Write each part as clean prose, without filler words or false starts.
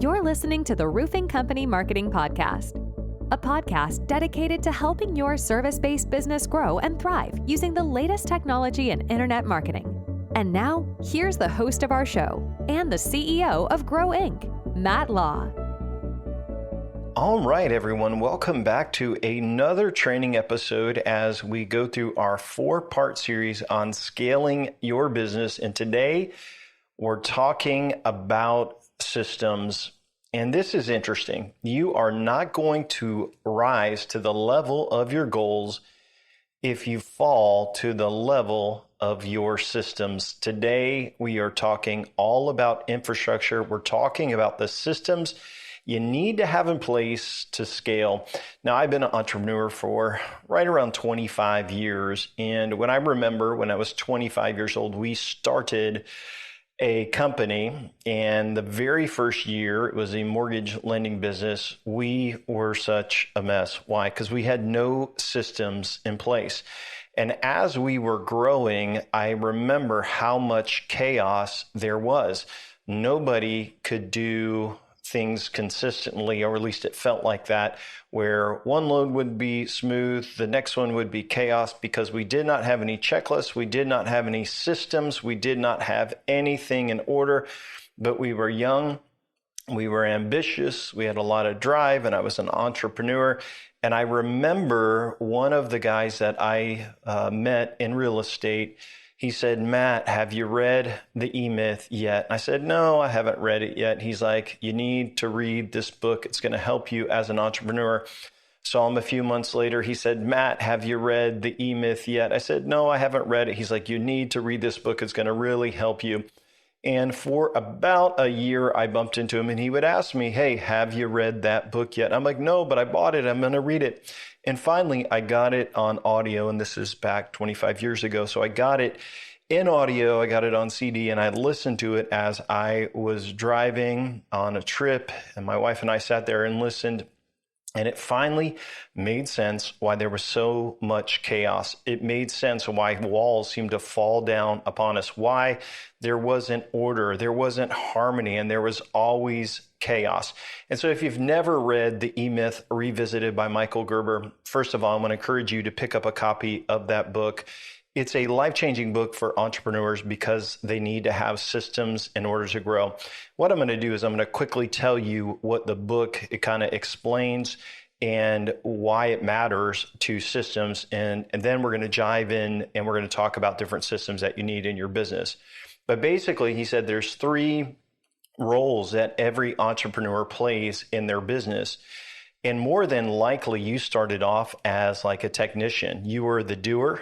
You're listening to the Roofing Company Marketing Podcast, a podcast dedicated to helping your service-based business grow and thrive using the latest technology in internet marketing. And now, here's the host of our show and the CEO of Grow Inc., Matt Law. All right, everyone, welcome back to another training episode as we go through our 4-part series on scaling your business. And today, we're talking about systems. And this is interesting. You are not going to rise to the level of your goals if you fall to the level of your systems. Today, we are talking all about infrastructure. We're talking about the systems you need to have in place to scale. Now, I've been an entrepreneur for right around 25 years. And when I was 25 years old, we started a company, and the very first year, it was a mortgage lending business. We were such a mess. Why? Because we had no systems in place. And as we were growing, I remember how much chaos there was. Nobody could do things consistently, or at least it felt like that, where one loan would be smooth, the next one would be chaos, because we did not have any checklists, we did not have any systems, we did not have anything in order, but we were young, we were ambitious, we had a lot of drive, and I was an entrepreneur. And I remember one of the guys that I met in real estate. He said, "Matt, have you read The E-Myth yet?" I said, "No, I haven't read it yet." He's like, "You need to read this book. It's going to help you as an entrepreneur." Saw him a few months later. He said, "Matt, have you read The E-Myth yet?" I said, "No, I haven't read it." He's like, "You need to read this book. It's going to really help you." And for about a year, I bumped into him and he would ask me, "Hey, have you read that book yet?" I'm like, "No, but I bought it. I'm going to read it." And finally, I got it on audio, and this is back 25 years ago. So I got it in audio, I got it on CD, and I listened to it as I was driving on a trip, and my wife and I sat there and listened. And it finally made sense why there was so much chaos. It made sense why walls seemed to fall down upon us, why there wasn't order, there wasn't harmony, and there was always chaos. And so if you've never read The E-Myth Revisited by Michael Gerber, first of all, I want to encourage you to pick up a copy of that book. It's a life-changing book for entrepreneurs because they need to have systems in order to grow. What I'm going to do is I'm going to quickly tell you what the book it kind of explains and why it matters to systems. And then we're going to dive in and we're going to talk about different systems that you need in your business. But basically, he said there's 3 roles that every entrepreneur plays in their business. And more than likely, you started off as like a technician. You were the doer.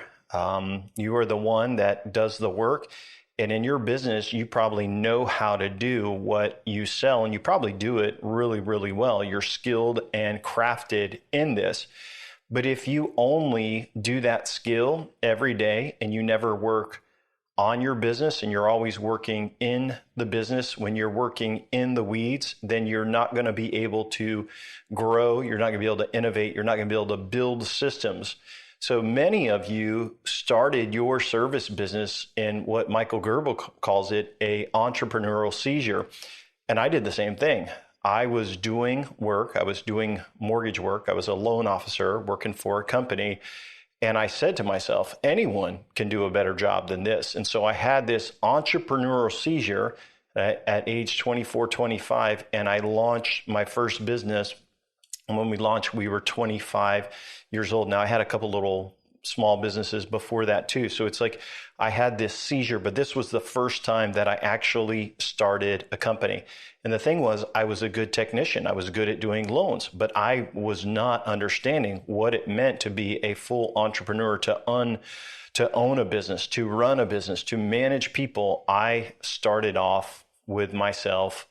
You are the one that does the work. And in your business, you probably know how to do what you sell, and you probably do it really, really well. You're skilled and crafted in this. But if you only do that skill every day and you never work on your business and you're always working in the business, when you're working in the weeds, then you're not going to be able to grow. You're not going to be able to innovate. You're not going to be able to build systems. So many of you started your service business in what Michael Gerber calls it, a entrepreneurial seizure. And I did the same thing. I was doing work. I was doing mortgage work. I was a loan officer working for a company. And I said to myself, anyone can do a better job than this. And so I had this entrepreneurial seizure at age 24, 25, and I launched my first business. And when we launched, we were 25 years old. Now, I had a couple little small businesses before that too. So it's like I had this seizure, but this was the first time that I actually started a company. And the thing was, I was a good technician. I was good at doing loans, but I was not understanding what it meant to be a full entrepreneur, to own a business, to run a business, to manage people. I started off with myself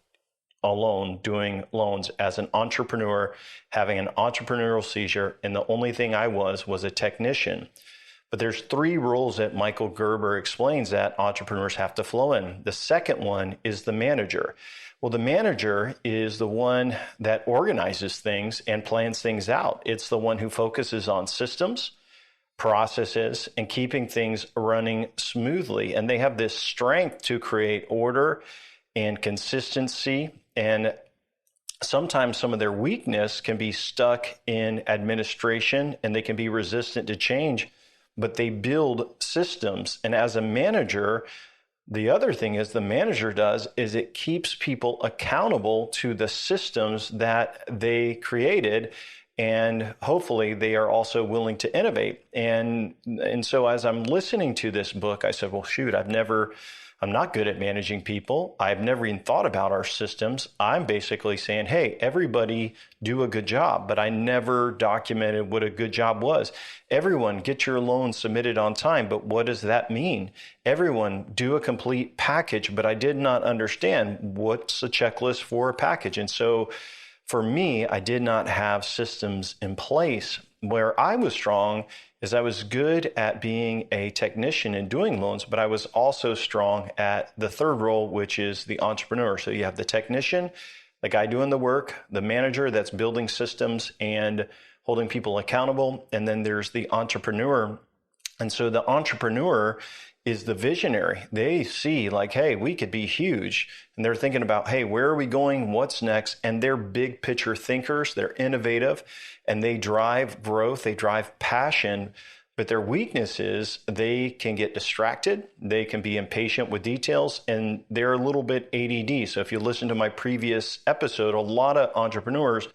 alone doing loans as an entrepreneur, having an entrepreneurial seizure, and the only thing I was a technician. But there's 3 roles that Michael Gerber explains that entrepreneurs have to flow in. The second one is the manager. Well, the manager is the one that organizes things and plans things out. It's the one who focuses on systems, processes, and keeping things running smoothly. And they have this strength to create order and consistency. And sometimes some of their weakness can be stuck in administration and they can be resistant to change, but they build systems. And as a manager, the other thing is the manager does is it keeps people accountable to the systems that they created. And hopefully they are also willing to innovate. And so as I'm listening to this book, I said, well, shoot, I'm not good at managing people. I've never even thought about our systems. I'm basically saying, hey, everybody do a good job, but I never documented what a good job was. Everyone get your loan submitted on time, but what does that mean? Everyone do a complete package, but I did not understand what's the checklist for a package. And so for me, I did not have systems in place. Where I was strong is I was good at being a technician and doing loans, but I was also strong at the third role, which is the entrepreneur. So you have the technician, the guy doing the work, the manager that's building systems and holding people accountable, and then there's the entrepreneur. And so the entrepreneur is the visionary. They see like, hey, we could be huge. And they're thinking about, hey, where are we going? What's next? And they're big picture thinkers. They're innovative and they drive growth. They drive passion. But their weakness is they can get distracted. They can be impatient with details and they're a little bit ADD. So if you listen to my previous episode, a lot of entrepreneurs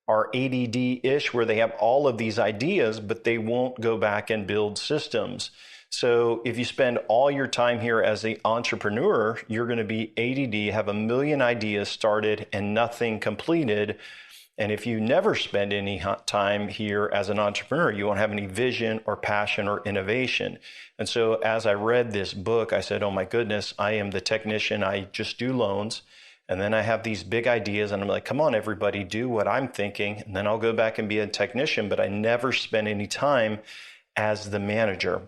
are ADD-ish where they have all of these ideas, but they won't go back and build systems. So if you spend all your time here as an entrepreneur, you're going to be ADD, have a million ideas started and nothing completed. And if you never spend any time here as an entrepreneur, you won't have any vision or passion or innovation. And so as I read this book, I said, oh my goodness, I am the technician. I just do loans. And then I have these big ideas and I'm like, come on, everybody, do what I'm thinking. And then I'll go back and be a technician, but I never spend any time as the manager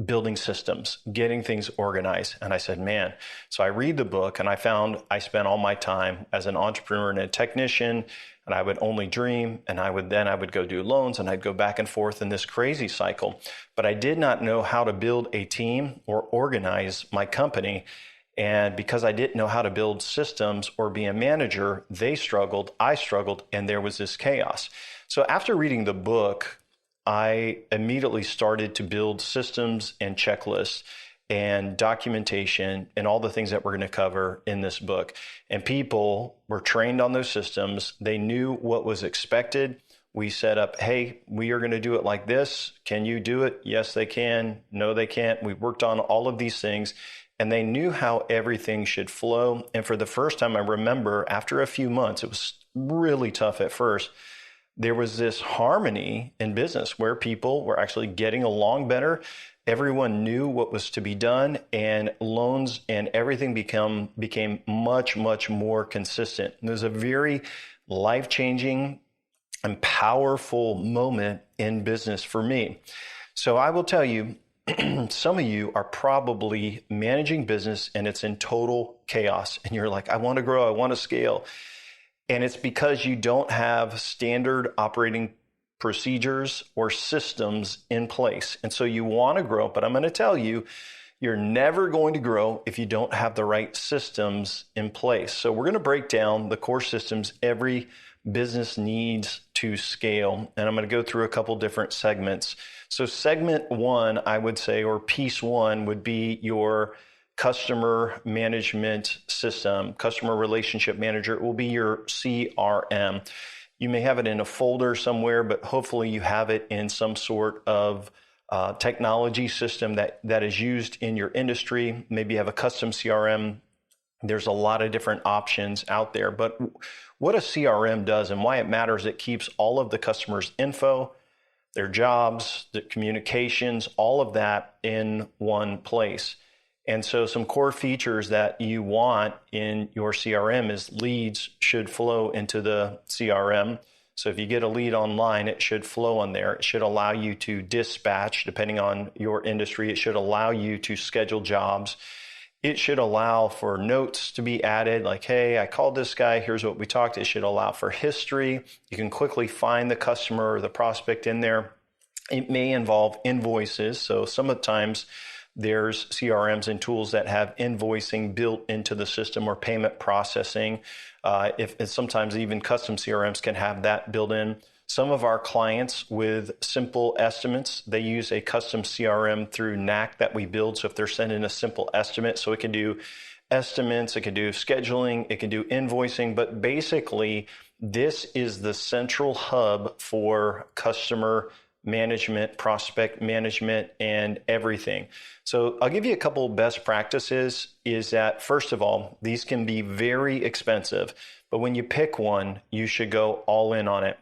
building systems, getting things organized. And I said, man, so I read the book and I found I spent all my time as an entrepreneur and a technician, and I would only dream, and I would go do loans, and I'd go back and forth in this crazy cycle. But I did not know how to build a team or organize my company. And because I didn't know how to build systems or be a manager, they struggled, I struggled, and there was this chaos. So after reading the book, I immediately started to build systems and checklists and documentation and all the things that we're going to cover in this book. And people were trained on those systems. They knew what was expected. We set up, hey, we are going to do it like this. Can you do it? Yes, they can. No, they can't. We worked on all of these things and they knew how everything should flow. And for the first time, I remember after a few months, it was really tough at first, there was this harmony in business where people were actually getting along better. Everyone knew what was to be done, and loans and everything became much, much more consistent. It was a very life-changing and powerful moment in business for me. So I will tell you, some of you are probably managing business and it's in total chaos. And you're like, I want to grow, I want to scale. And it's because you don't have standard operating procedures or systems in place. And so you want to grow, but I'm going to tell you, you're never going to grow if you don't have the right systems in place. So we're going to break down the core systems every business needs to scale. And I'm going to go through a couple different segments. So segment one, I would say, or piece one would be your customer management system, customer relationship manager. It will be your CRM. You may have it in a folder somewhere, but hopefully you have it in some sort of technology system that is used in your industry. Maybe you have a custom CRM. There's a lot of different options out there. But what a CRM does and why it matters, it keeps all of the customers' info, their jobs, the communications, all of that in one place. And so some core features that you want in your CRM is leads should flow into the CRM. So if you get a lead online, it should flow on there. It should allow you to dispatch, depending on your industry. It should allow you to schedule jobs. It should allow for notes to be added, like, hey, I called this guy, here's what we talked. It should allow for history. You can quickly find the customer or the prospect in there. It may involve invoices. So some of the times There's CRMs and tools that have invoicing built into the system or payment processing. If sometimes even custom CRMs can have that built in. Some of our clients with simple estimates, they use a custom CRM through NAC that we build. So if they're sending a simple estimate, so it can do estimates, it can do scheduling, it can do invoicing, but basically this is the central hub for customer management, prospect management, and everything. So I'll give you a couple of best practices is that, first of all, these can be very expensive, but when you pick one, you should go all in on it.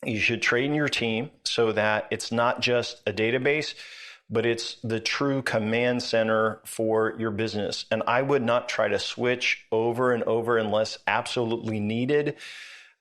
You should train your team so that it's not just a database, but it's the true command center for your business. And I would not try to switch over and over unless absolutely needed.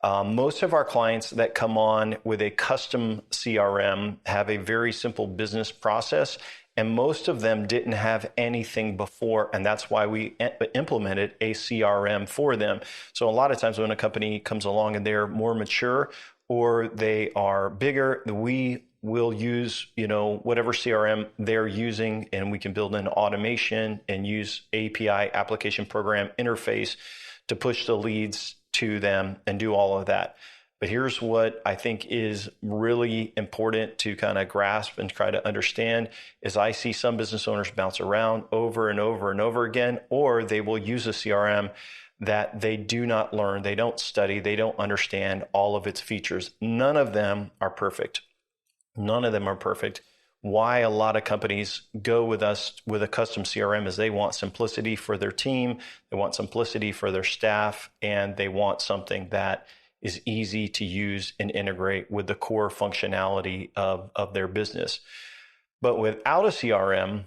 Most of our clients that come on with a custom CRM have a very simple business process, and most of them didn't have anything before, and that's why we implemented a CRM for them. So a lot of times when a company comes along and they're more mature or they are bigger, we will use, whatever CRM they're using, and we can build in automation and use API, application program interface, to push the leads to them and do all of that. But here's what I think is really important to kind of grasp and try to understand is I see some business owners bounce around over and over and over again, or they will use a CRM that they do not learn, they don't study, they don't understand all of its features. None of them are perfect. None of them are perfect. Why a lot of companies go with us with a custom CRM is they want simplicity for their team, they want simplicity for their staff, and they want something that is easy to use and integrate with the core functionality of their business. But without a CRM,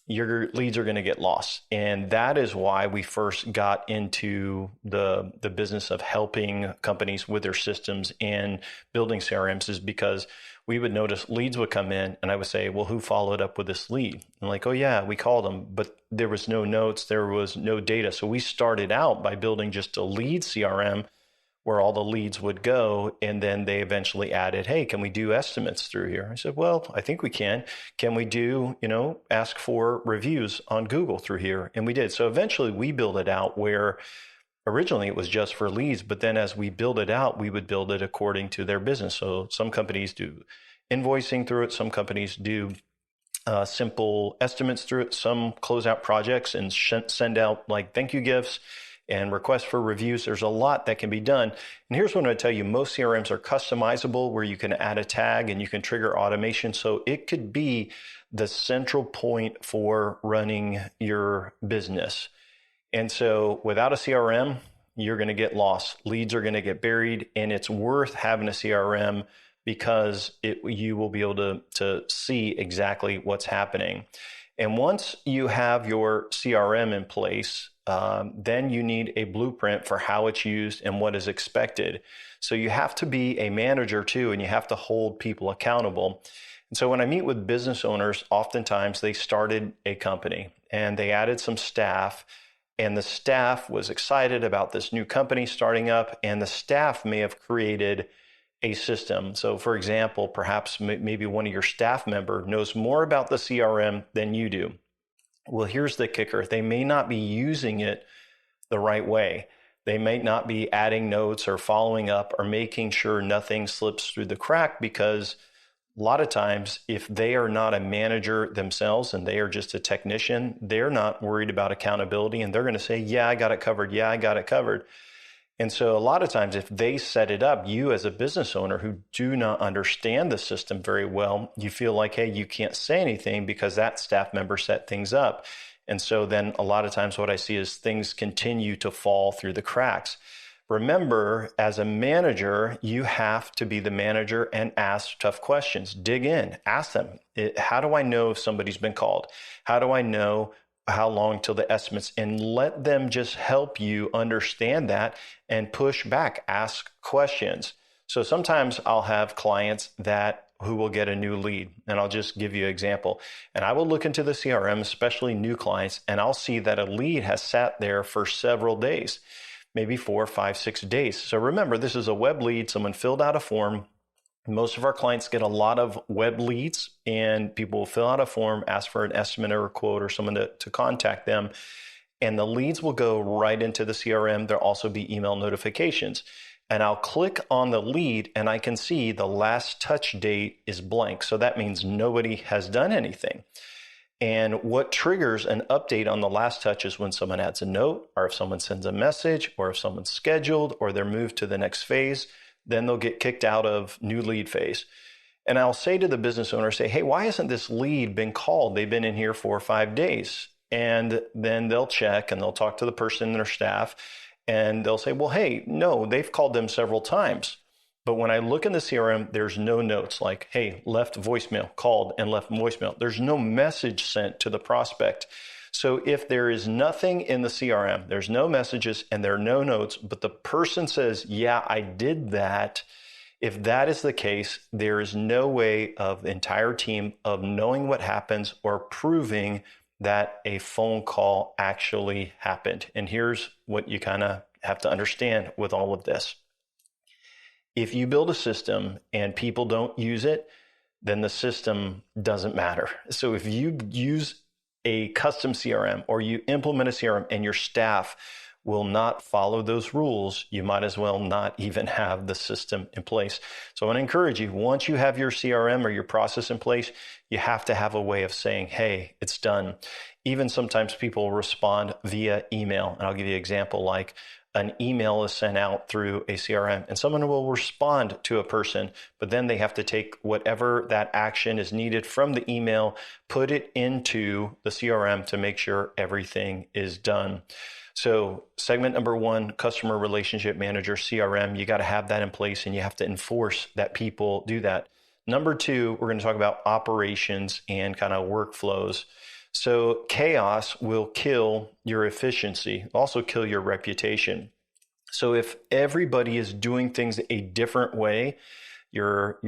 your leads are going to get lost. And that is why we first got into the business of helping companies with their systems and building CRMs, is because we would notice leads would come in and I would say, well, who followed up with this lead? And like, oh yeah, we called them, but there was no notes, there was no data. So we started out by building just a lead CRM where all the leads would go. And then they eventually added, hey, can we do estimates through here? I said, well, I think we can. Can we do, ask for reviews on Google through here? And we did. So eventually we built it out where originally it was just for leads, but then as we build it out, we would build it according to their business. So some companies do invoicing through it. Some companies do simple estimates through it. Some close out projects and send out like thank you gifts and requests for reviews. There's a lot that can be done. And here's what I'm going to tell you. Most CRMs are customizable where you can add a tag and you can trigger automation. So it could be the central point for running your business. And so without a CRM, you're going to get lost. Leads are going to get buried, and it's worth having a CRM because you will be able to see exactly what's happening. And once you have your CRM in place, then you need a blueprint for how it's used and what is expected. So you have to be a manager too, and you have to hold people accountable. And so when I meet with business owners, oftentimes they started a company and they added some staff, and the staff was excited about this new company starting up, and the staff may have created a system. So for example, perhaps maybe one of your staff member knows more about the CRM than you do. Well, here's the kicker. They may not be using it the right way. They may not be adding notes or following up or making sure nothing slips through the crack, because a lot of times if they are not a manager themselves and they are just a technician, they're not worried about accountability, and they're going to say, yeah, I got it covered. Yeah, I got it covered. And so a lot of times if they set it up, you as a business owner who do not understand the system very well, you feel like, hey, you can't say anything because that staff member set things up. And so then a lot of times what I see is things continue to fall through the cracks. Remember, as a manager, you have to be the manager and ask tough questions. Dig in, ask them, how do I know if somebody's been called? How do I know how long till the estimates? And let them just help you understand that and push back, ask questions. So sometimes I'll have clients who will get a new lead, and I'll just give you an example. And I will look into the CRM, especially new clients, and I'll see that a lead has sat there for several days, maybe 4, 5, 6 days. So remember, this is a web lead. Someone filled out a form. Most of our clients get a lot of web leads, and people will fill out a form, ask for an estimate or a quote or someone to contact them. And the leads will go right into the CRM. There'll also be email notifications. And I'll click on the lead and I can see the last touch date is blank. So that means nobody has done anything. And what triggers an update on the last touch is when someone adds a note, or if someone sends a message, or if someone's scheduled, or they're moved to the next phase, then they'll get kicked out of new lead phase. And I'll say to the business owner, say, hey, why hasn't this lead been called? They've been in here 4 or 5 days. And then they'll check and they'll talk to the person in their staff and they'll say, well, hey, no, they've called them several times. But when I look in the CRM, there's no notes like, hey, left voicemail, called and left voicemail. There's no message sent to the prospect. So if there is nothing in the CRM, there's no messages and there are no notes, but the person says, yeah, I did that. If that is the case, there is no way of the entire team of knowing what happens or proving that a phone call actually happened. And here's what you kind of have to understand with all of this. If you build a system and people don't use it, then the system doesn't matter. So if you use a custom CRM or you implement a CRM and your staff will not follow those rules, you might as well not even have the system in place. So I want to encourage you, once you have your CRM or your process in place, you have to have a way of saying, hey, it's done. Even sometimes people respond via email. And I'll give you an example, like an email is sent out through a CRM and someone will respond to a person, but then they have to take whatever that action is needed from the email, put it into the CRM to make sure everything is done. So segment number 1, customer relationship manager, CRM, you got to have that in place and you have to enforce that people do that. Number 2, we're going to talk about operations and kind of workflows. So chaos will kill your efficiency, also kill your reputation. So if everybody is doing things a different way, your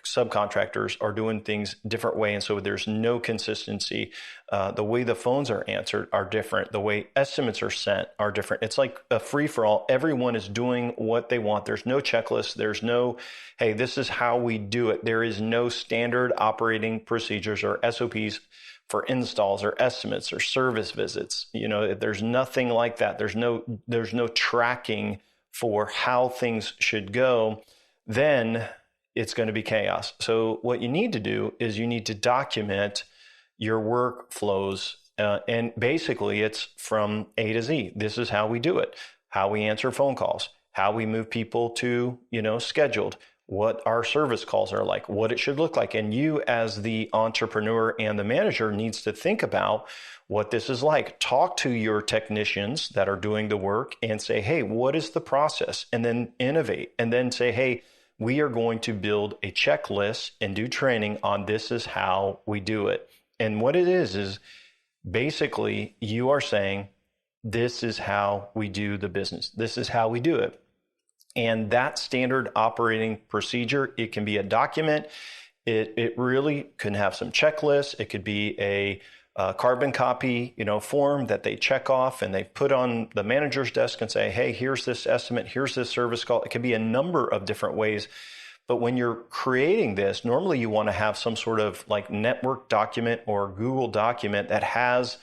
subcontractors are doing things a different way. And so there's no consistency. The way the phones are answered are different. The way estimates are sent are different. It's like a free-for-all. Everyone is doing what they want. There's no checklist. There's no, hey, this is how we do it. There is no standard operating procedures or SOPs for installs or estimates or service visits. You know, there's nothing like that. There's no tracking for how things should go. Then it's going to be chaos. So what you need to do is you need to document your workflows. And basically it's from A to Z. This is how we do it, how we answer phone calls, how we move people to, scheduled, what our service calls are like, what it should look like. And you as the entrepreneur and the manager needs to think about what this is like. Talk to your technicians that are doing the work and say, hey, what is the process? And then innovate and then say, hey, we are going to build a checklist and do training on this is how we do it. And what it is basically you are saying, this is how we do the business. This is how we do it. And that standard operating procedure, it can be a document. It really can have some checklists. It could be a carbon copy, form that they check off and they put on the manager's desk and say, hey, here's this estimate, here's this service call. It can be a number of different ways. But when you're creating this, normally you want to have some sort of like network document or Google document that has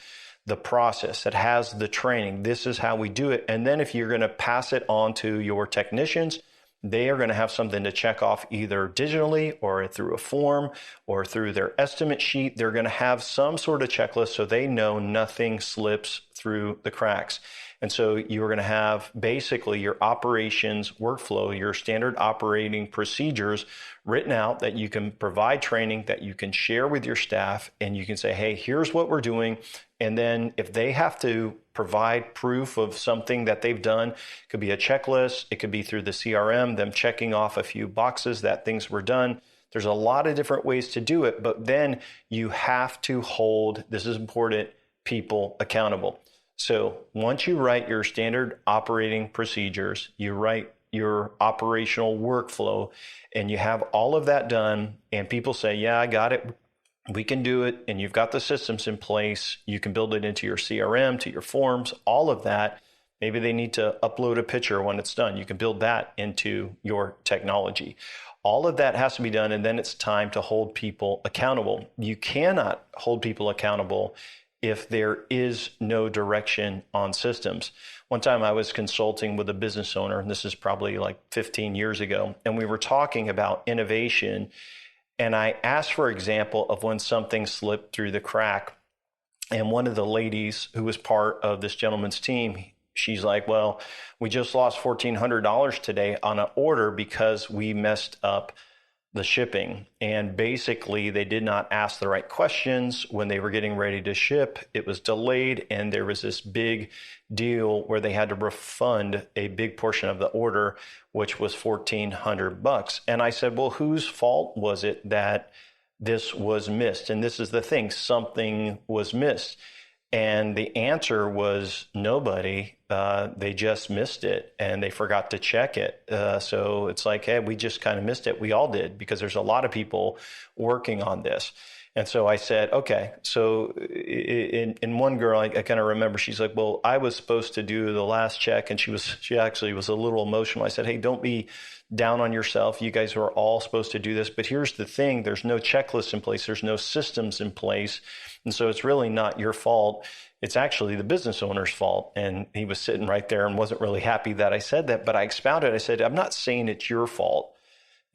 the process, that has the training. This is how we do it. And then if you're going to pass it on to your technicians, they are going to have something to check off either digitally or through a form or through their estimate sheet. They're going to have some sort of checklist so they know nothing slips through the cracks. And so you're going to have basically your operations workflow, your standard operating procedures written out that you can provide training that you can share with your staff and you can say, hey, here's what we're doing. And then if they have to provide proof of something that they've done, it could be a checklist, it could be through the CRM, them checking off a few boxes that things were done. There's a lot of different ways to do it, but then you have to hold, this is important, people accountable. So once you write your standard operating procedures, you write your operational workflow, and you have all of that done, and people say, yeah, I got it. We can do it. And you've got the systems in place. You can build it into your CRM, to your forms, all of that. Maybe they need to upload a picture when it's done. You can build that into your technology. All of that has to be done, and then it's time to hold people accountable. You cannot hold people accountable if there is no direction on systems. One time I was consulting with a business owner, and this is probably like 15 years ago, and we were talking about innovation, and I asked for an example of when something slipped through the crack. And one of the ladies who was part of this gentleman's team, she's like, well, we just lost $1,400 today on an order because we messed up the shipping. And basically, they did not ask the right questions when they were getting ready to ship. It was delayed, and there was this big deal where they had to refund a big portion of the order, which was $1,400. And I said, well, whose fault was it that this was missed? And this is the thing, something was missed. And the answer was nobody. They just missed it, and they forgot to check it. So it's like, hey, we just kind of missed it. We all did, because there's a lot of people working on this. And so I said, okay. So in one girl, I kind of remember, she's like, well, I was supposed to do the last check, and she actually was a little emotional. I said, hey, don't be down on yourself. You guys were all supposed to do this. But here's the thing. There's no checklist in place. There's no systems in place. And so it's really not your fault. It's actually the business owner's fault. And he was sitting right there and wasn't really happy that I said that. But I expounded. I said, I'm not saying it's your fault.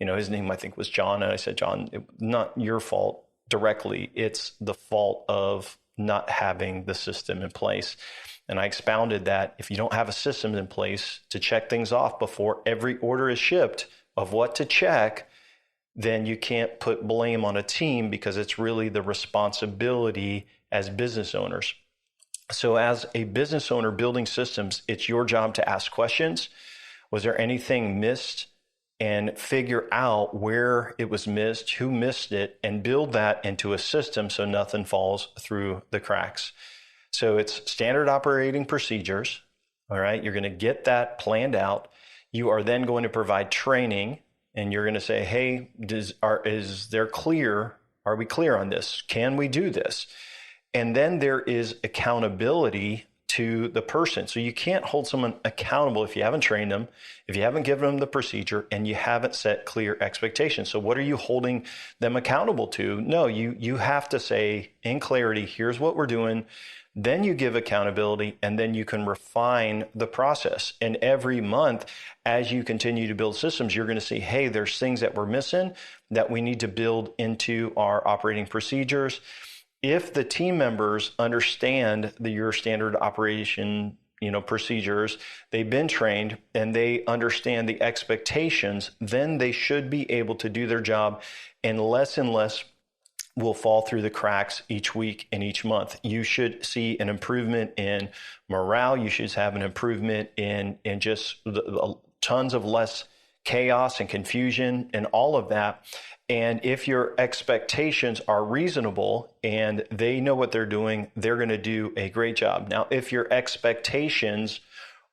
His name, I think, was John. And I said, John, it's not your fault directly. It's the fault of not having the system in place. And I expounded that if you don't have a system in place to check things off before every order is shipped of what to check, then you can't put blame on a team, because it's really the responsibility as business owners. So as a business owner building systems, it's your job to ask questions. Was there anything missed? And figure out where it was missed, who missed it, and build that into a system so nothing falls through the cracks. So it's standard operating procedures. All right. You're going to get that planned out. You are then going to provide training, and you're going to say, hey, is there clear? Are we clear on this? Can we do this? And then there is accountability to the person. So you can't hold someone accountable if you haven't trained them, if you haven't given them the procedure, and you haven't set clear expectations. So what are you holding them accountable to? No, you have to say in clarity, here's what we're doing. Then you give accountability, and then you can refine the process. And every month, as you continue to build systems, you're going to see, hey, there's things that we're missing that we need to build into our operating procedures. If the team members understand your standard operation, procedures, they've been trained and they understand the expectations, then they should be able to do their job, and less will fall through the cracks each week and each month. You should see an improvement in morale. You should have an improvement in just tons of less chaos and confusion and all of that. And if your expectations are reasonable and they know what they're doing, they're going to do a great job. Now, if your expectations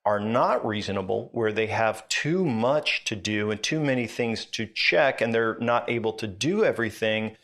are not reasonable, where they have too much to do and too many things to check, and they're not able to do everything,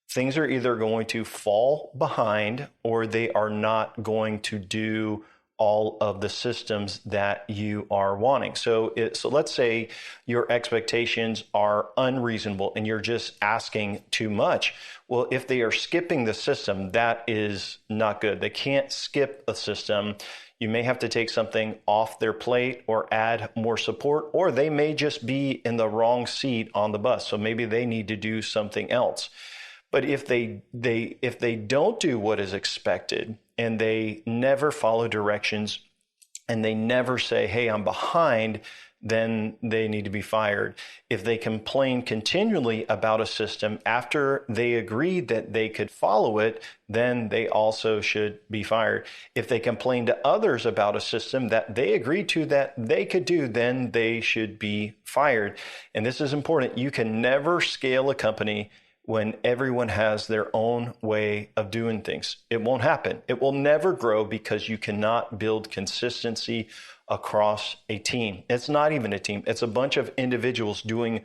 things are either going to fall behind, or they are not going to do all of the systems that you are wanting. So let's say your expectations are unreasonable and you're just asking too much. Well, if they are skipping the system, that is not good. They can't skip a system. You may have to take something off their plate or add more support, or they may just be in the wrong seat on the bus. So maybe they need to do something else. But if they don't do what is expected, and they never follow directions, and they never say, hey, I'm behind, then they need to be fired. If they complain continually about a system after they agreed that they could follow it, then they also should be fired. If they complain to others about a system that they agreed to that they could do, then they should be fired. And this is important. You can never scale a company when everyone has their own way of doing things. It won't happen. It will never grow, because you cannot build consistency across a team. It's not even a team. It's a bunch of individuals doing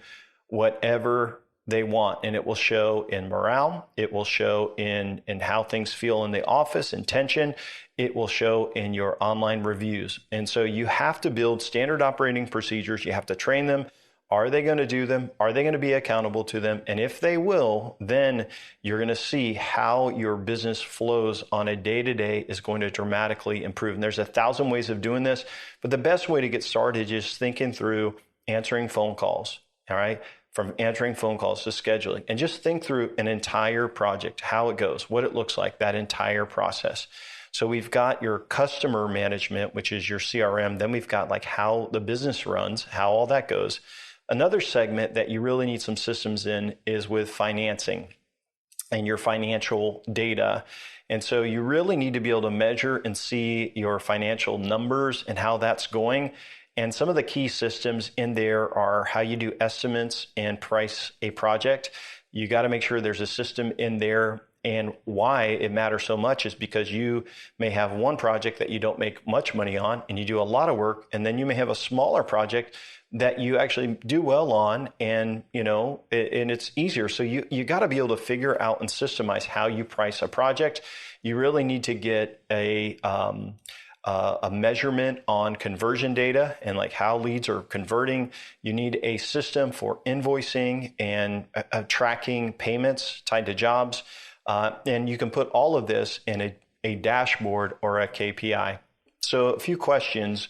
whatever they want. And it will show in morale. It will show in how things feel in the office, in tension. It will show in your online reviews. And so you have to build standard operating procedures. You have to train them. Are they going to do them? Are they going to be accountable to them? And if they will, then you're going to see how your business flows on a day-to-day is going to dramatically improve. And there's 1,000 ways of doing this, but the best way to get started is thinking through answering phone calls, all right? From answering phone calls to scheduling, and just think through an entire project, how it goes, what it looks like, that entire process. So we've got your customer management, which is your CRM. Then we've got like how the business runs, how all that goes. Another segment that you really need some systems in is with financing and your financial data. And so you really need to be able to measure and see your financial numbers and how that's going. And some of the key systems in there are how you do estimates and price a project. You got to make sure there's a system in there. And why it matters so much is because you may have one project that you don't make much money on and you do a lot of work. And then you may have a smaller project that you actually do well on, and and it's easier. So you got to be able to figure out and systemize how you price a project. You really need to get a measurement on conversion data and like how leads are converting. You need a system for invoicing and tracking payments tied to jobs. And you can put all of this in a dashboard or a KPI. So a few questions.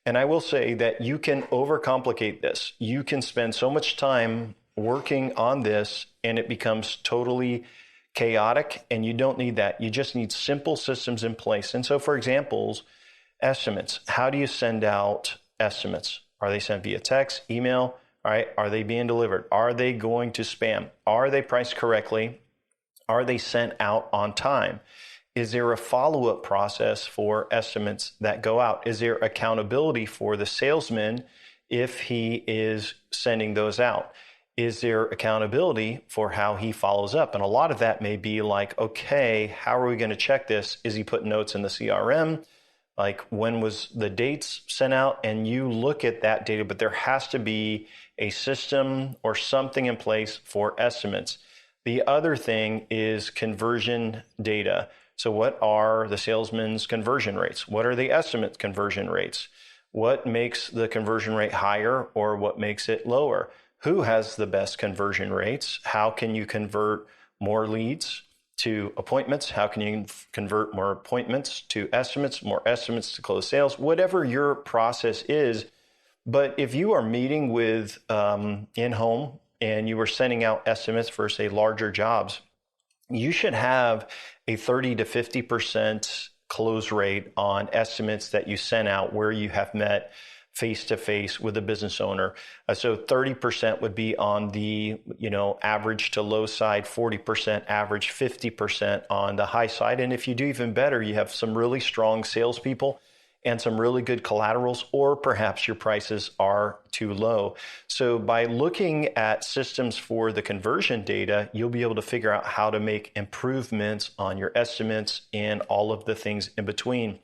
And I will say that you can overcomplicate this. You can spend so much time working on this and it becomes totally chaotic, and you don't need that. You just need simple systems in place. And so, for examples, estimates. How do you send out estimates? Are they sent via text, email? All right. Are they being delivered? Are they going to spam? Are they priced correctly? Are they sent out on time? Is there a follow-up process for estimates that go out? Is there accountability for the salesman if he is sending those out? Is there accountability for how he follows up? And a lot of that may be like, okay, how are we going to check this? Is he putting notes in the CRM? Like, when was the dates sent out? And you look at that data, but there has to be a system or something in place for estimates. The other thing is conversion data. So what are the salesman's conversion rates? What are the estimate conversion rates? What makes the conversion rate higher or what makes it lower? Who has the best conversion rates? How can you convert more leads to appointments? How can you convert more appointments to estimates, more estimates to close sales? Whatever your process is. But if you are meeting with in-home and you are sending out estimates for, say, larger jobs, you should have a 30 to 50% close rate on estimates that you sent out where you have met face-to-face with a business owner. So 30% would be on the average to low side, 40% average, 50% on the high side. And if you do even better, you have some really strong salespeople and some really good collaterals, or perhaps your prices are too low. So by looking at systems for the conversion data, you'll be able to figure out how to make improvements on your estimates and all of the things in between.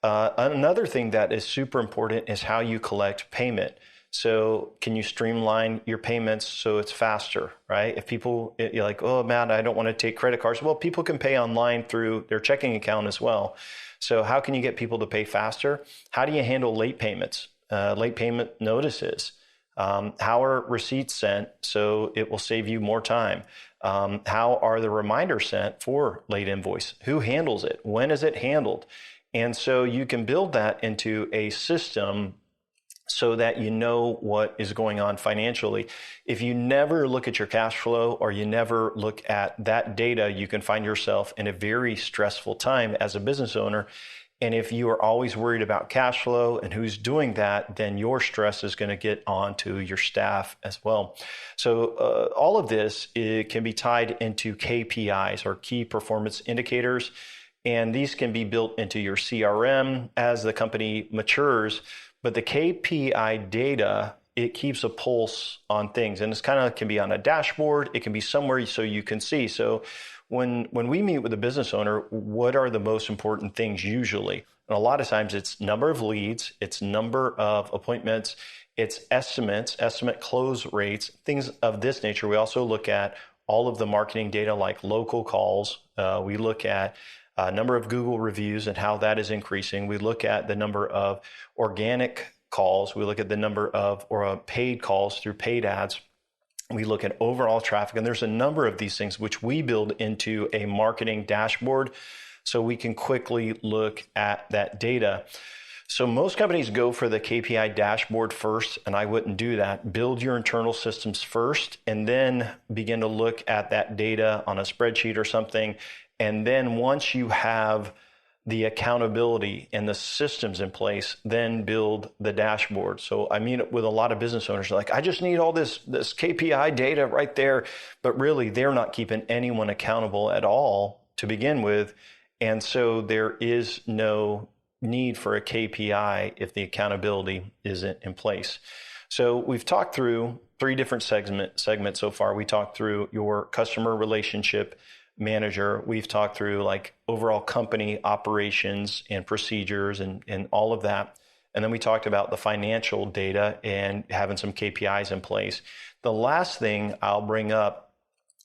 Another thing that is super important is how you collect payment. So can you streamline your payments so it's faster, right? If people, you're like, oh, Matt, I don't want to take credit cards. Well, people can pay online through their checking account as well. So how can you get people to pay faster? How do you handle late payments, late payment notices? How are receipts sent so it will save you more time? How are the reminders sent for late invoice? Who handles it? When is it handled? And so you can build that into a system so that you know what is going on financially. If you never look at your cash flow or you never look at that data, you can find yourself in a very stressful time as a business owner. And if you are always worried about cash flow and who's doing that, then your stress is going to get onto your staff as well. So all of this, it can be tied into KPIs, or key performance indicators. And these can be built into your CRM as the company matures. But the KPI data, it keeps a pulse on things. And it's kind of can be on a dashboard. It can be somewhere so you can see. So when we meet with a business owner, what are the most important things usually? And a lot of times it's number of leads, it's number of appointments, It's estimates, estimate close rates, things of this nature. We also look at all of the marketing data like local calls. We look at number of Google reviews and how that is increasing. We look at the number of organic calls. We look at the number of paid calls through paid ads. We look at overall traffic, and there's a number of these things which we build into a marketing dashboard so we can quickly look at that data. So most companies go for the KPI dashboard first, and I wouldn't do that. Build your internal systems first, and then begin to look at that data on a spreadsheet or something. And then once you have the accountability and the systems in place, then build the dashboard. So I mean, with a lot of business owners, like, I just need all this KPI data right there. But really, they're not keeping anyone accountable at all to begin with. And so there is no need for a KPI if the accountability isn't in place. So we've talked through 3 different segments so far. We talked through your customer relationship manager. We've talked through like overall company operations and procedures and all of that. And then we talked about the financial data and having some KPIs in place. The last thing I'll bring up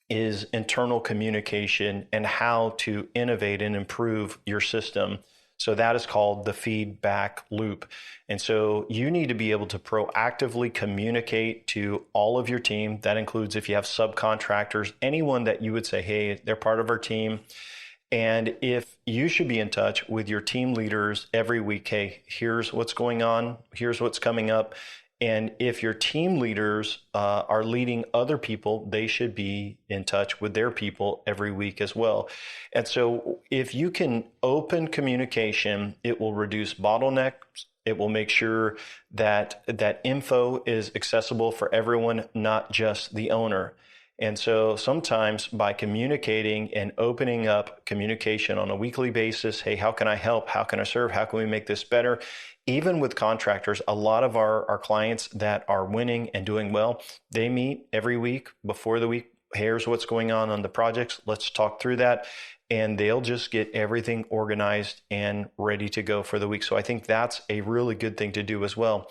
is internal communication and how to innovate and improve your system. So that is called the feedback loop. And so you need to be able to proactively communicate to all of your team. That includes if you have subcontractors, anyone that you would say, hey, they're part of our team. And if you should be in touch with your team leaders every week, hey, here's what's going on, here's what's coming up. And if your team leaders are leading other people, they should be in touch with their people every week as well. And so if you can open communication, it will reduce bottlenecks. It will make sure that that info is accessible for everyone, not just the owner. And so sometimes by communicating and opening up communication on a weekly basis, hey, how can I help? How can I serve? How can we make this better? Even with contractors, a lot of our clients that are winning and doing well, they meet every week before the week. Here's what's going on the projects. Let's talk through that. And they'll just get everything organized and ready to go for the week. So I think that's a really good thing to do as well.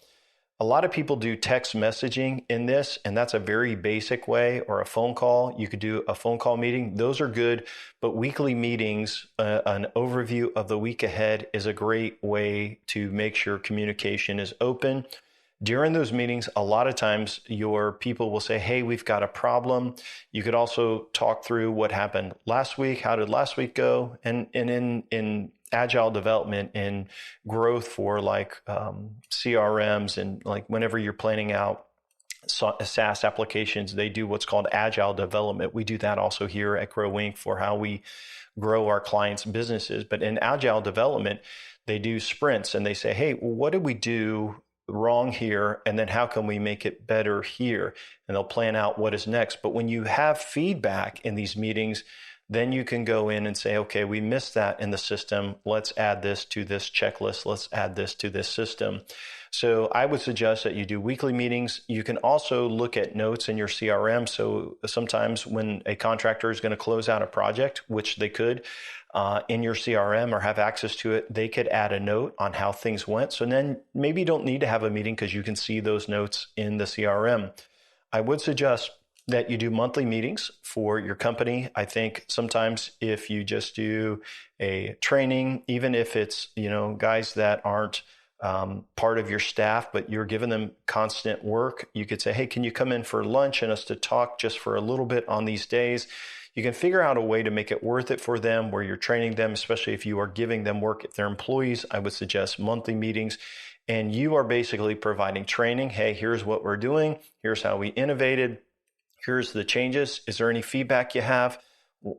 A lot of people do text messaging in this, and that's a very basic way, or a phone call. You could do a phone call meeting. Those are good, but weekly meetings, an overview of the week ahead is a great way to make sure communication is open. During those meetings, a lot of times your people will say, hey, we've got a problem. You could also talk through what happened last week. How did last week go? And in agile development and growth for like CRMs and like whenever you're planning out SaaS applications, they do what's called agile development. We do that also here at Grow Inc. for how we grow our clients' businesses. But in agile development, they do sprints and they say, hey, what did we do wrong here? And then how can we make it better here? And they'll plan out what is next. But when you have feedback in these meetings, then you can go in and say, okay, we missed that in the system. Let's add this to this checklist. Let's add this to this system. So I would suggest that you do weekly meetings. You can also look at notes in your CRM. So sometimes when a contractor is going to close out a project, which they could in your CRM or have access to it, they could add a note on how things went. So then maybe you don't need to have a meeting because you can see those notes in the CRM. I would suggest that you do monthly meetings for your company. I think sometimes if you just do a training, even if it's, guys that aren't part of your staff, but you're giving them constant work, you could say, hey, can you come in for lunch and us to talk just for a little bit on these days? You can figure out a way to make it worth it for them where you're training them, especially if you are giving them work at their employees. I would suggest monthly meetings. And you are basically providing training. Hey, here's what we're doing. Here's how we innovated. Here's the changes. Is there any feedback you have?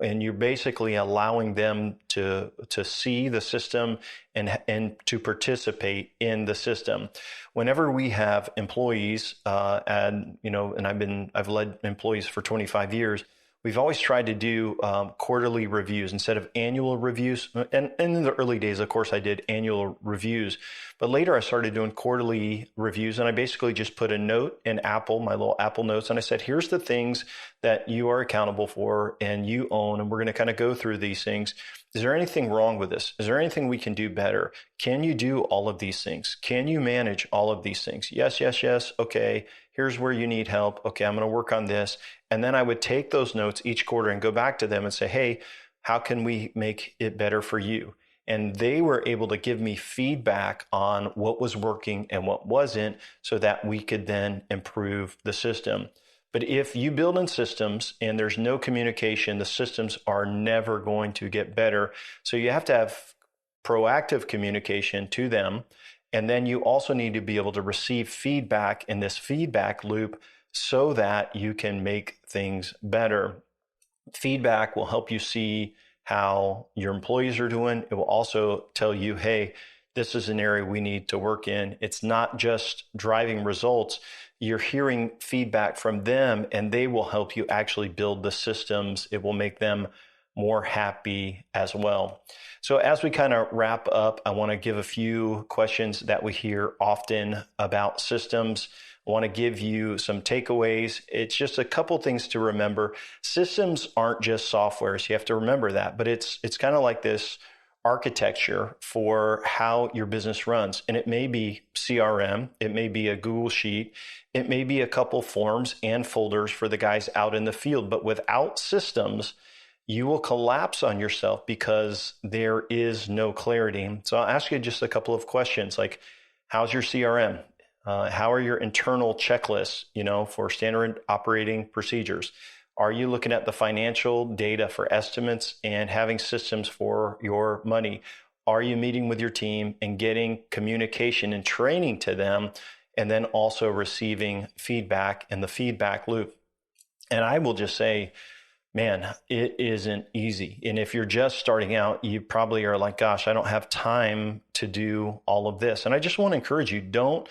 And you're basically allowing them to see the system and to participate in the system. Whenever we have employees, and I've led employees for 25 years. We've always tried to do quarterly reviews instead of annual reviews. And in the early days, of course, I did annual reviews. But later I started doing quarterly reviews. And I basically just put a note in Apple, my little Apple Notes. And I said, here's the things that you are accountable for and you own. And we're going to kind of go through these things. Is there anything wrong with this? Is there anything we can do better? Can you do all of these things? Can you manage all of these things? Yes, yes, yes. Okay, here's where you need help. Okay, I'm going to work on this. And then I would take those notes each quarter and go back to them and say, hey, how can we make it better for you? And they were able to give me feedback on what was working and what wasn't so that we could then improve the system. But if you build in systems and there's no communication, the systems are never going to get better. So you have to have proactive communication to them. And then you also need to be able to receive feedback in this feedback loop so that you can make things better. Feedback will help you see how your employees are doing. It will also tell you, hey, this is an area we need to work in. It's not just driving results. You're hearing feedback from them, and they will help you actually build the systems. It will make them more happy as well. So as we kind of wrap up, I want to give a few questions that we hear often about systems. I want to give you some takeaways. It's just a couple things to remember. Systems aren't just software, so you have to remember that, but it's kind of like this architecture for how your business runs. And it may be CRM, it may be a Google Sheet, it may be a couple forms and folders for the guys out in the field. But without systems, you will collapse on yourself because there is no clarity. So I'll ask you just a couple of questions like, how's your CRM? How are your internal checklists, for standard operating procedures? Are you looking at the financial data for estimates and having systems for your money? Are you meeting with your team and getting communication and training to them, and then also receiving feedback in the feedback loop? And I will just say, man, it isn't easy. And if you're just starting out, you probably are like, gosh, I don't have time to do all of this. And I just want to encourage you, don't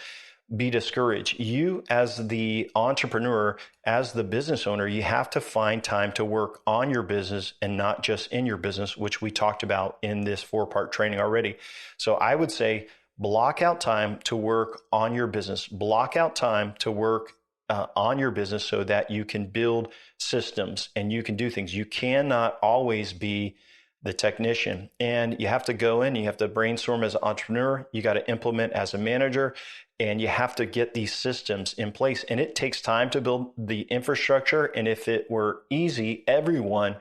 be discouraged. You as the entrepreneur, as the business owner, you have to find time to work on your business and not just in your business, which we talked about in this 4-part training already. So I would say block out time to work on your business, block out time to work on your business so that you can build systems and you can do things. You cannot always be the technician, and you have to go in, you have to brainstorm as an entrepreneur, you got to implement as a manager, and you have to get these systems in place. And it takes time to build the infrastructure. And if it were easy, everyone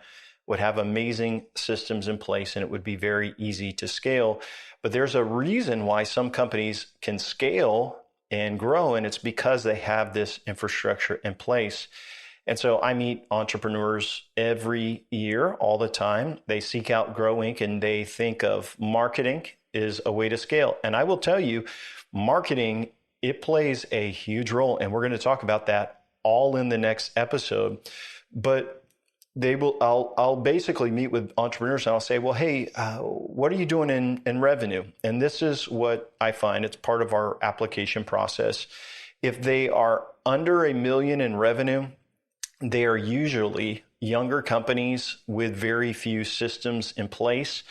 would have amazing systems in place and it would be very easy to scale. But there's a reason why some companies can scale and grow, and it's because they have this infrastructure in place. And so I meet entrepreneurs every year, all the time. They seek out Grow Inc. and they think of marketing is a way to scale. And I will tell you, marketing, it plays a huge role. And we're going to talk about that all in the next episode. But I'll basically meet with entrepreneurs and I'll say, well, hey, what are you doing in revenue? And this is what I find. It's part of our application process. If they are under $1 million in revenue, they are usually younger companies with very few systems in place.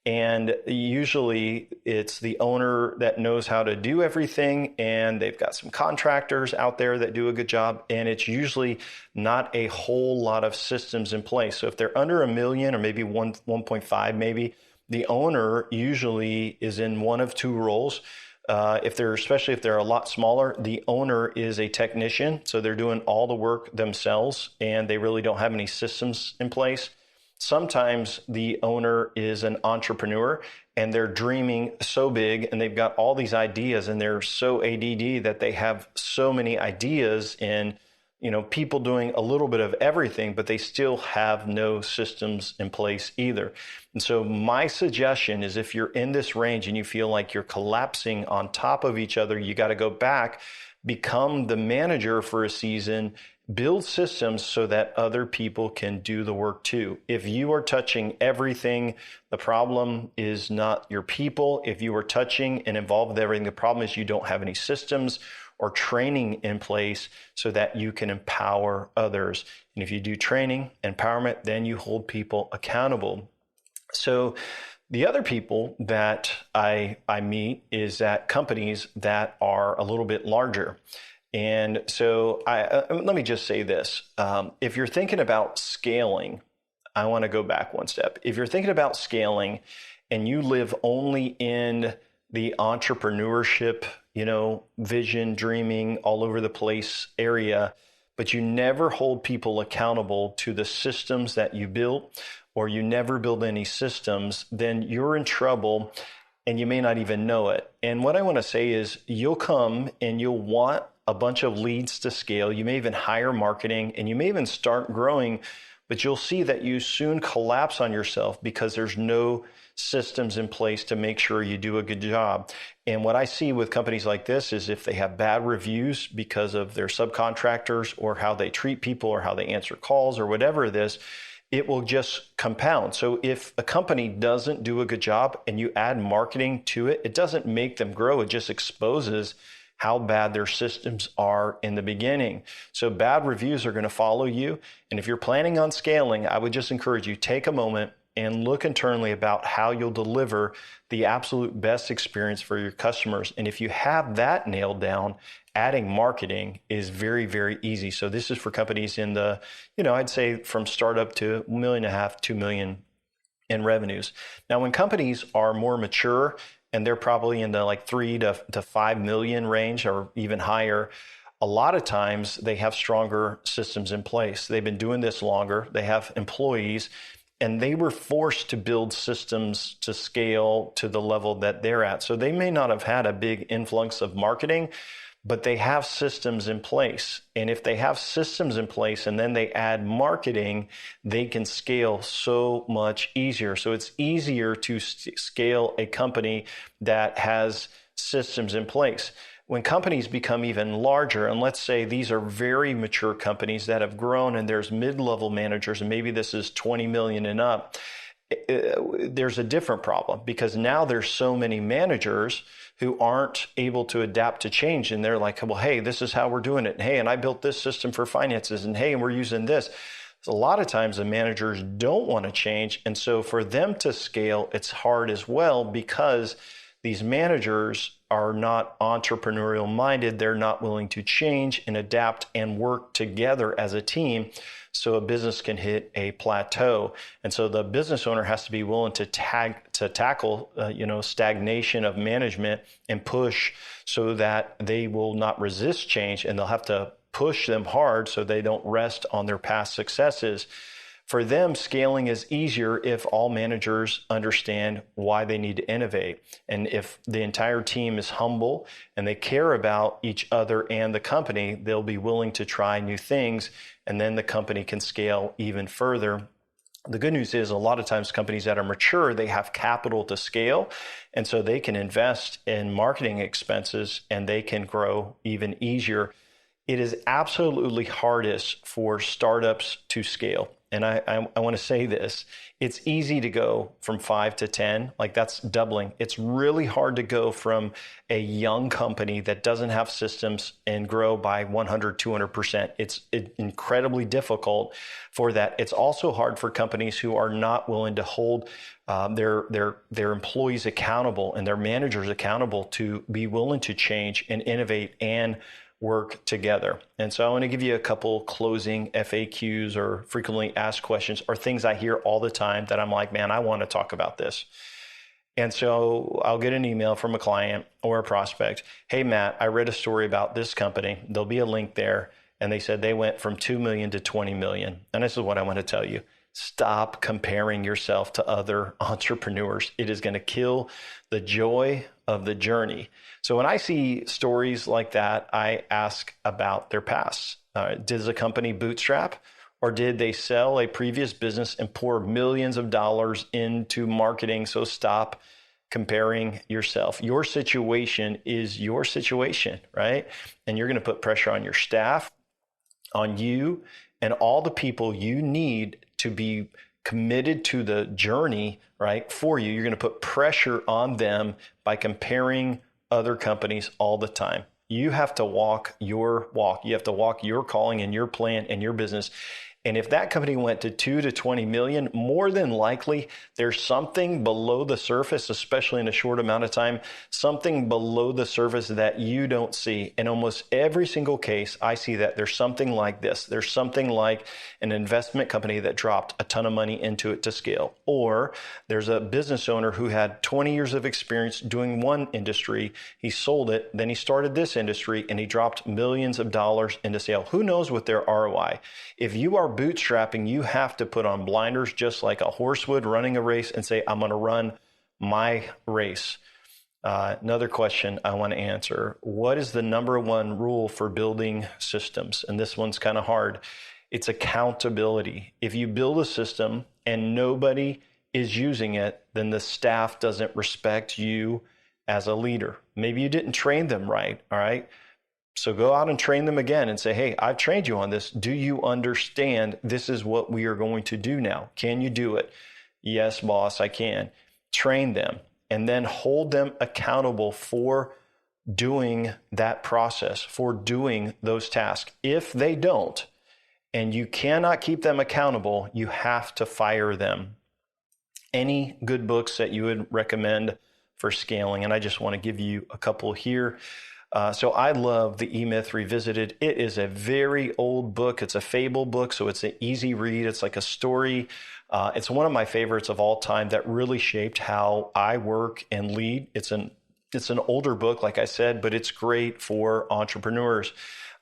And usually it's the owner that knows how to do everything, and they've got some contractors out there that do a good job, and it's usually not a whole lot of systems in place. So if they're under $1 million or maybe 1.5 maybe, the owner usually is in one of two roles. Especially if they're a lot smaller, the owner is a technician, so they're doing all the work themselves and they really don't have any systems in place. Sometimes the owner is an entrepreneur and they're dreaming so big and they've got all these ideas and they're so ADD that they have so many ideas and people doing a little bit of everything, but they still have no systems in place either. And so my suggestion is if you're in this range and you feel like you're collapsing on top of each other, you got to go back, become the manager for a season, build systems so that other people can do the work too. If you are touching everything, the problem is not your people. If you are touching and involved with everything, the problem is you don't have any systems or training in place so that you can empower others. And if you do training, empowerment, then you hold people accountable. So the other people that I meet is at companies that are a little bit larger. And so let me just say this. If you're thinking about scaling, I want to go back one step. If you're thinking about scaling and you live only in the entrepreneurship, vision, dreaming, all over the place area, but you never hold people accountable to the systems that you built, or you never build any systems, then you're in trouble and you may not even know it. And what I want to say is you'll come and you'll want a bunch of leads to scale. You may even hire marketing and you may even start growing, but you'll see that you soon collapse on yourself because there's no systems in place to make sure you do a good job. And what I see with companies like this is if they have bad reviews because of their subcontractors or how they treat people or how they answer calls or whatever it is, it will just compound. So if a company doesn't do a good job and you add marketing to it, it doesn't make them grow. It just exposes how bad their systems are in the beginning. So bad reviews are going to follow you. And if you're planning on scaling, I would just encourage you, take a moment and look internally about how you'll deliver the absolute best experience for your customers. And if you have that nailed down, adding marketing is very, very easy. So this is for companies in the, I'd say from startup to $1.5 million, $2 million in revenues. Now, when companies are more mature and they're probably in the like 3 to 5 million range or even higher, a lot of times they have stronger systems in place. They've been doing this longer. They have employees. And they were forced to build systems to scale to the level that they're at. So they may not have had a big influx of marketing, but they have systems in place. And if they have systems in place and then they add marketing, they can scale so much easier. So it's easier to scale a company that has systems in place. When companies become even larger, and let's say these are very mature companies that have grown and there's mid-level managers, and maybe this is 20 million and up, there's a different problem because now there's so many managers who aren't able to adapt to change. And they're like, well, hey, this is how we're doing it. And hey, and I built this system for finances. And hey, and we're using this. So a lot of times the managers don't want to change. And so for them to scale, it's hard as well because these managers are not entrepreneurial minded. They're not willing to change and adapt and work together as a team so a business can hit a plateau. And so the business owner has to be willing to tackle stagnation of management and push so that they will not resist change, and they'll have to push them hard so they don't rest on their past successes. For them, scaling is easier if all managers understand why they need to innovate. And if the entire team is humble and they care about each other and the company, they'll be willing to try new things, and then the company can scale even further. The good news is a lot of times companies that are mature, they have capital to scale, and so they can invest in marketing expenses and they can grow even easier. It is absolutely hardest for startups to scale. And I want to say this, it's easy to go from 5 to 10, like that's doubling. It's really hard to go from a young company that doesn't have systems and grow by 100, 200%. It's incredibly difficult for that. It's also hard for companies who are not willing to hold their employees accountable and their managers accountable to be willing to change and innovate and work together. And so I want to give you a couple closing FAQs or frequently asked questions or things I hear all the time that I'm like, man, I want to talk about this. And so I'll get an email from a client or a prospect. Hey, Matt, I read a story about this company. There'll be a link there. And they said they went from 2 million to 20 million. And this is what I want to tell you. Stop comparing yourself to other entrepreneurs. It is going to kill the joy of the journey. So when I see stories like that, I ask about their past. Does the company bootstrap, or did they sell a previous business and pour millions of dollars into marketing? So stop comparing yourself. Your situation is your situation, right? And you're going to put pressure on your staff, on you, and all the people you need to be committed to the journey, right, for you. You're going to put pressure on them by comparing other companies all the time. You have to walk your walk. You have to walk your calling and your plan and your business. And if that company went to 2 to 20 million, more than likely there's something below the surface, especially in a short amount of time, something below the surface that you don't see. In almost every single case, I see that there's something like this. There's something like an investment company that dropped a ton of money into it to scale. Or there's a business owner who had 20 years of experience doing one industry. He sold it, then he started this industry, and he dropped millions of dollars into sale. Who knows what their ROI? If you are bootstrapping, you have to put on blinders just like a horse would running a race and say, I'm going to run my race. Another question I want to answer. What is the number one rule for building systems? And this one's kind of hard. It's accountability. If you build a system and nobody is using it, then the staff doesn't respect you as a leader. Maybe you didn't train them right, all right? So go out and train them again and say, hey, I've trained you on this. Do you understand this is what we are going to do now? Can you do it? Yes, boss, I can. Train them and then hold them accountable for doing that process, for doing those tasks. If they don't, and you cannot keep them accountable, you have to fire them. Any good books that you would recommend for scaling? And I just want to give you a couple here. So I love the E-Myth Revisited. It is a very old book. It's a fable book, so it's an easy read. It's like a story. It's one of my favorites of all time that really shaped how I work and lead. It's an older book, like I said, but it's great for entrepreneurs.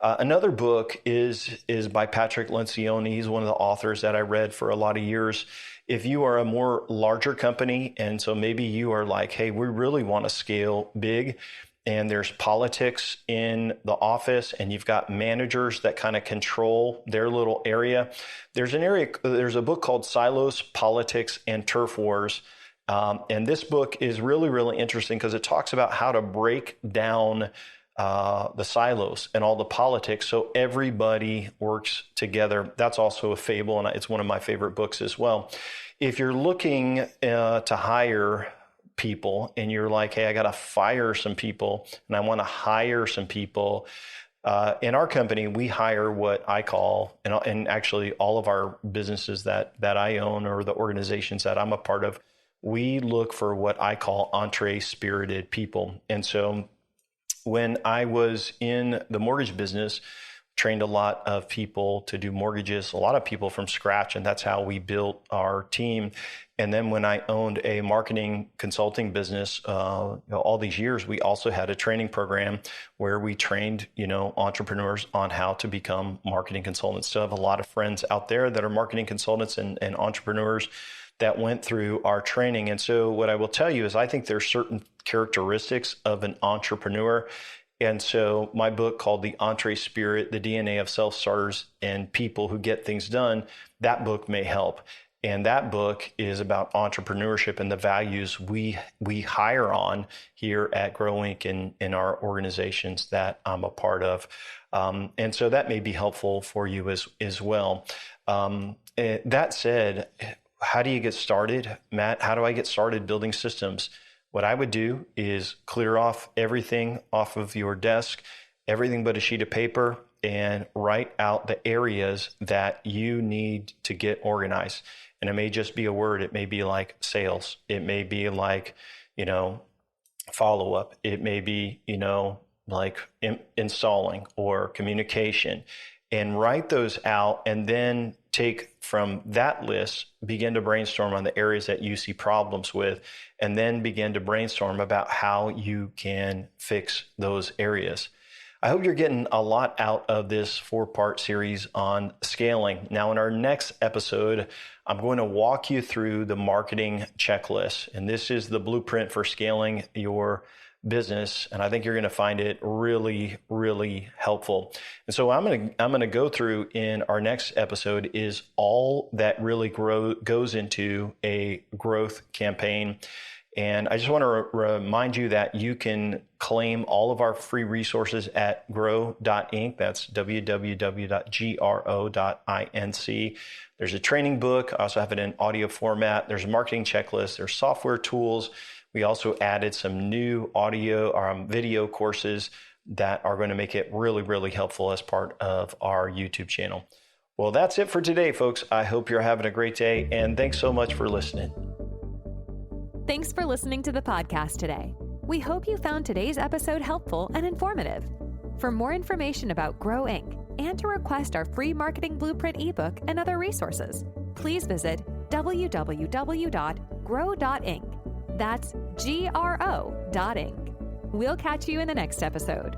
Another book is by Patrick Lencioni. He's one of the authors that I read for a lot of years. If you are a more larger company, and so maybe you are like, hey, we really want to scale big, and there's politics in the office, and you've got managers that kind of control their little area. There's a book called Silos, Politics, and Turf Wars. And this book is really, really interesting because it talks about how to break down the silos and all the politics so everybody works together. That's also a fable, and it's one of my favorite books as well. If you're looking to hire people and you're like, hey, I got to fire some people and I want to hire some people. In our company, we hire what I call, and actually all of our businesses that I own or the organizations that I'm a part of, we look for what I call entree-spirited people. And so when I was in the mortgage business, trained a lot of people to do mortgages, a lot of people from scratch, and that's how we built our team. And then when I owned a marketing consulting business, all these years, we also had a training program where we trained, entrepreneurs on how to become marketing consultants. So I have a lot of friends out there that are marketing consultants and entrepreneurs that went through our training. And so what I will tell you is I think there's certain characteristics of an entrepreneur. And so my book called The Entree Spirit, The DNA of Self-Starters and People Who Get Things Done, that book may help. And that book is about entrepreneurship and the values we hire on here at Grow Inc. in our organizations that I'm a part of. And so that may be helpful for you as well. That said, how do you get started? Matt, how do I get started building systems? What I would do is clear off everything off of your desk, everything but a sheet of paper, and write out the areas that you need to get organized. And it may just be a word. It may be like sales. It may be like, follow-up. It may be, like installing or communication. And write those out and then take from that list, begin to brainstorm on the areas that you see problems with, and then begin to brainstorm about how you can fix those areas. I hope you're getting a lot out of this 4-part series on scaling. Now, in our next episode, I'm going to walk you through the marketing checklist. And this is the blueprint for scaling your business, and I think you're going to find it really, really helpful. And so I'm going to go through in our next episode is all that really goes into a growth campaign. And I just want to remind you that you can claim all of our free resources at grow.inc. That's www.gro.inc. There's a training book. I also have it in audio format. There's a marketing checklist. There's software tools. We also added some new audio or video courses that are going to make it really, really helpful as part of our YouTube channel. Well, that's it for today, folks. I hope you're having a great day, and thanks so much for listening. Thanks for listening to the podcast today. We hope you found today's episode helpful and informative. For more information about Grow Inc. and to request our free marketing blueprint ebook and other resources, please visit www.grow.inc. That's GRO.inc. We'll catch you in the next episode.